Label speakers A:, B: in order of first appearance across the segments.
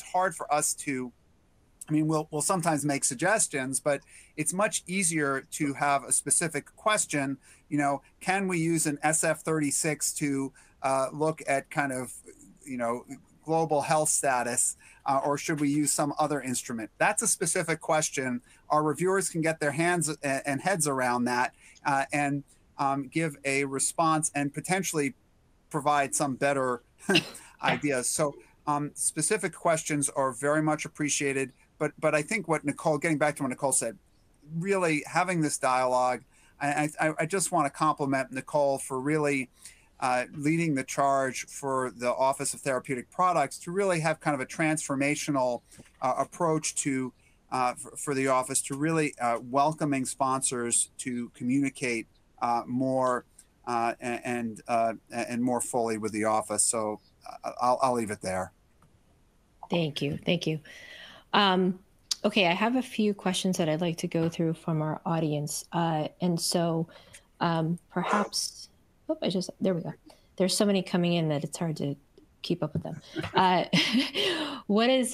A: hard for us to, I mean, we'll sometimes make suggestions, but it's much easier to have a specific question. You know, can we use an SF-36 to look at kind of, you know, global health status, or should we use some other instrument? That's a specific question. Our reviewers can get their hands and heads around that, and give a response and potentially provide some better ideas. So specific questions are very much appreciated. But I think what Nicole, getting back to what Nicole said, really having this dialogue, I just want to compliment Nicole for really leading the charge for the Office of Therapeutic Products to really have kind of a transformational approach to for the office, to really welcoming sponsors to communicate more and more fully with the office. So I'll leave it there.
B: Thank you. Thank you. Okay, I have a few questions that I'd like to go through from our audience. And so perhaps, oh, there we go. There's so many coming in that it's hard to keep up with them. What is,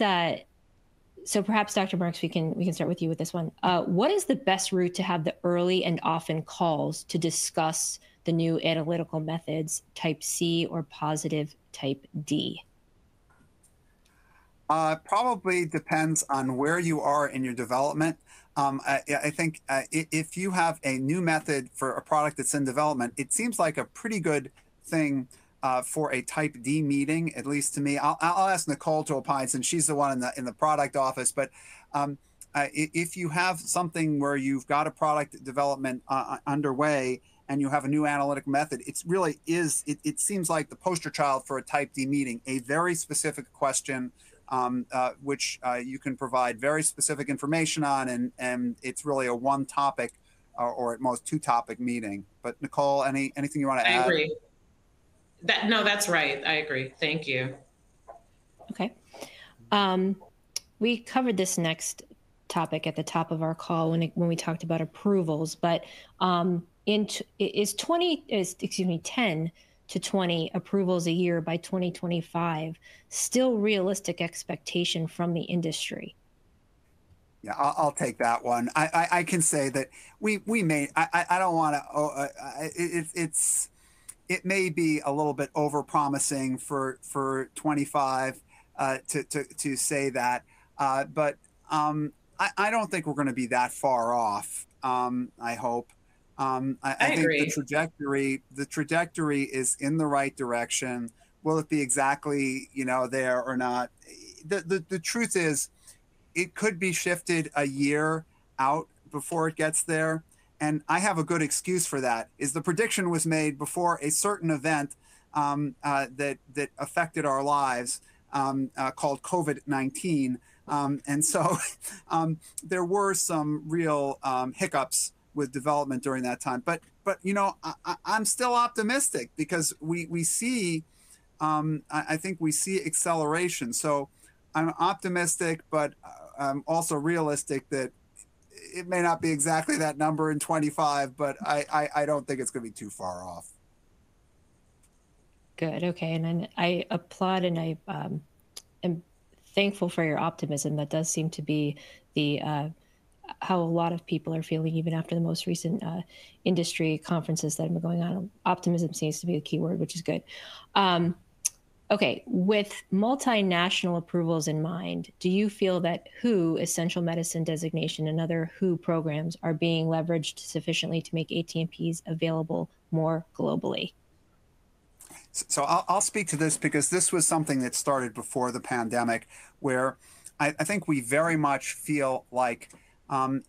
B: so perhaps Dr. Marks, we can start with you with this one. What is the best route to have the early and often calls to discuss the new analytical methods, type C or positive type D?
A: Probably depends on where you are in your development. I think if you have a new method for a product that's in development, it seems like a pretty good thing for a type D meeting, at least to me. I'll ask Nicole to opine since she's the one in the product office. But if you have something where you've got a product development underway and you have a new analytic method, it seems like the poster child for a type D meeting, a very specific question, which you can provide very specific information on, and it's really a one topic or at most two topic meeting. But Nicole, anything you want to add?
C: I agree. No, that's right. I agree. Thank you. Okay.
B: We covered this next topic at the top of our call when we talked about approvals, but is 10 to 20 approvals a year by 2025 still realistic expectation from the industry?
A: Yeah, I'll take that one. I can say that we may. I don't want to. It may be a little bit over promising for 25 to say that, but I don't think we're going to be that far off. I hope. I think the trajectory is in the right direction. Will it be exactly, there or not? The truth is, it could be shifted a year out before it gets there. And I have a good excuse for that. Is the prediction was made before a certain event that affected our lives called COVID-19. And so there were some real hiccups with development during that time. But I'm still optimistic because we see, I think we see acceleration. So I'm optimistic, but I'm also realistic that it may not be exactly that number in 25, but I don't think it's going to be too far off.
B: Good. Okay. And I applaud and I am thankful for your optimism. That does seem to be the how a lot of people are feeling even after the most recent industry conferences that have been going on. Optimism seems to be the key word, which is good. Okay, with multinational approvals in mind, do you feel that WHO essential medicine designation and other WHO programs are being leveraged sufficiently to make ATMPs available more globally?
A: So I'll speak to this because this was something that started before the pandemic, where I think we very much feel like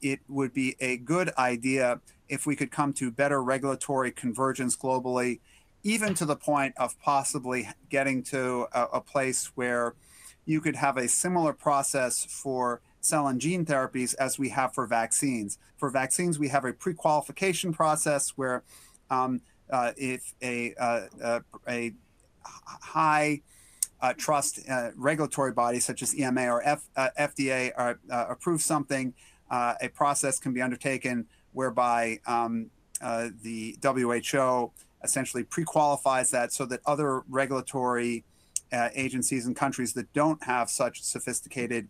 A: it would be a good idea if we could come to better regulatory convergence globally, even to the point of possibly getting to a place where you could have a similar process for cell and gene therapies as we have for vaccines. For vaccines, we have a pre-qualification process where if a high trust regulatory body such as EMA or FDA approves something, a process can be undertaken whereby the WHO essentially pre-qualifies that so that other regulatory agencies and countries that don't have such sophisticated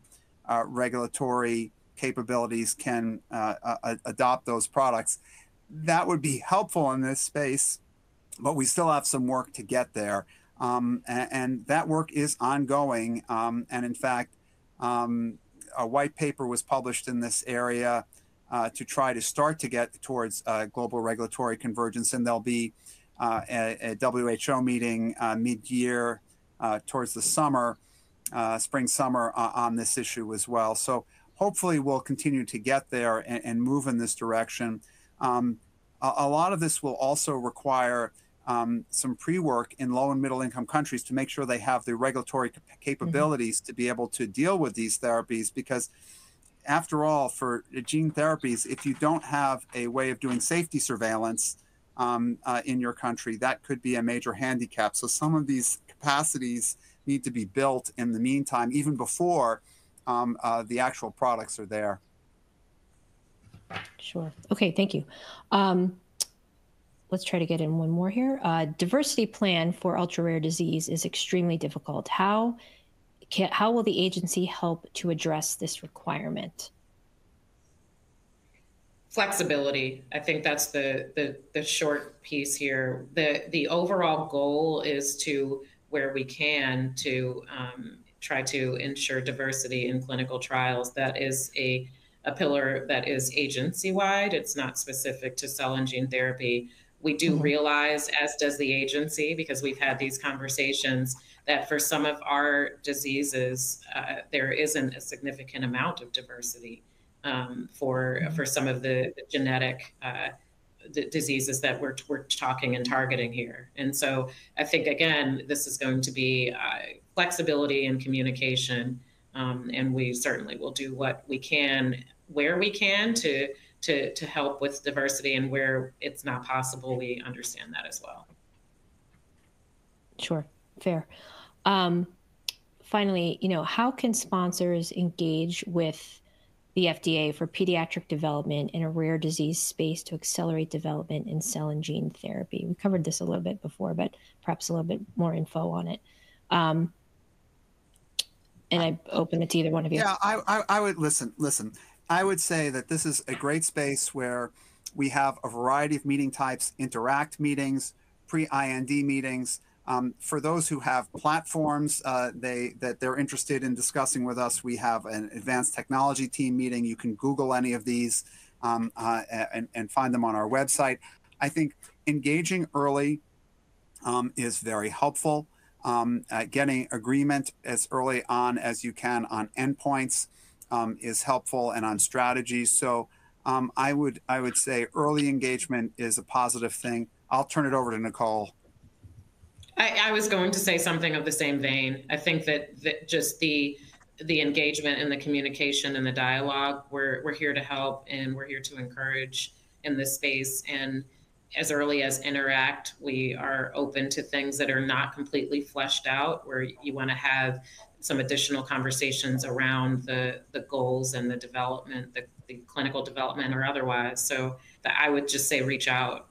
A: regulatory capabilities can adopt those products. That would be helpful in this space, but we still have some work to get there. And that work is ongoing. And in fact, a white paper was published in this area to try to start to get towards global regulatory convergence. And there'll be a WHO meeting mid-year towards the summer, spring, summer on this issue as well. So hopefully we'll continue to get there and move in this direction. A lot of this will also require some pre-work in low and middle income countries to make sure they have the regulatory capabilities to be able to deal with these therapies, because after all, for gene therapies, if you don't have a way of doing safety surveillance in your country, that could be a major handicap. So some of these capacities need to be built in the meantime, even before the actual products are there.
B: Sure. Okay, thank you. Let's try to get in one more here. Diversity plan for ultra-rare disease is extremely difficult. How will the agency help to address this requirement?
C: Flexibility. I think that's the short piece here. The overall goal is to, where we can, to try to ensure diversity in clinical trials. That is a pillar that is agency-wide. It's not specific to cell and gene therapy. We do realize, as does the agency, because we've had these conversations, that for some of our diseases, there isn't a significant amount of diversity for some of the genetic diseases that we're talking and targeting here. And so I think, again, this is going to be flexibility and communication, and we certainly will do what we can, where we can, to help with diversity, and where it's not possible, we understand that as well.
B: Sure, fair. Finally, how can sponsors engage with the FDA for pediatric development in a rare disease space to accelerate development in cell and gene therapy? We covered this a little bit before, but perhaps a little bit more info on it. And I open it to either one of you.
A: Yeah, I would listen. I would say that this is a great space where we have a variety of meeting types: interact meetings, pre-IND meetings. For those who have platforms that they're interested in discussing with us, we have an advanced technology team meeting. You can Google any of these and find them on our website. I think engaging early is very helpful. Getting agreement as early on as you can on endpoints is helpful, and on strategies. So I would say early engagement is a positive thing. I'll turn it over to Nicole.
C: I was going to say something of the same vein. I think that just the engagement and the communication and the dialogue, we're here to help, and we're here to encourage in this space. And as early as interact, we are open to things that are not completely fleshed out, where you want to have some additional conversations around the goals and the development, the clinical development or otherwise. So I would just say reach out.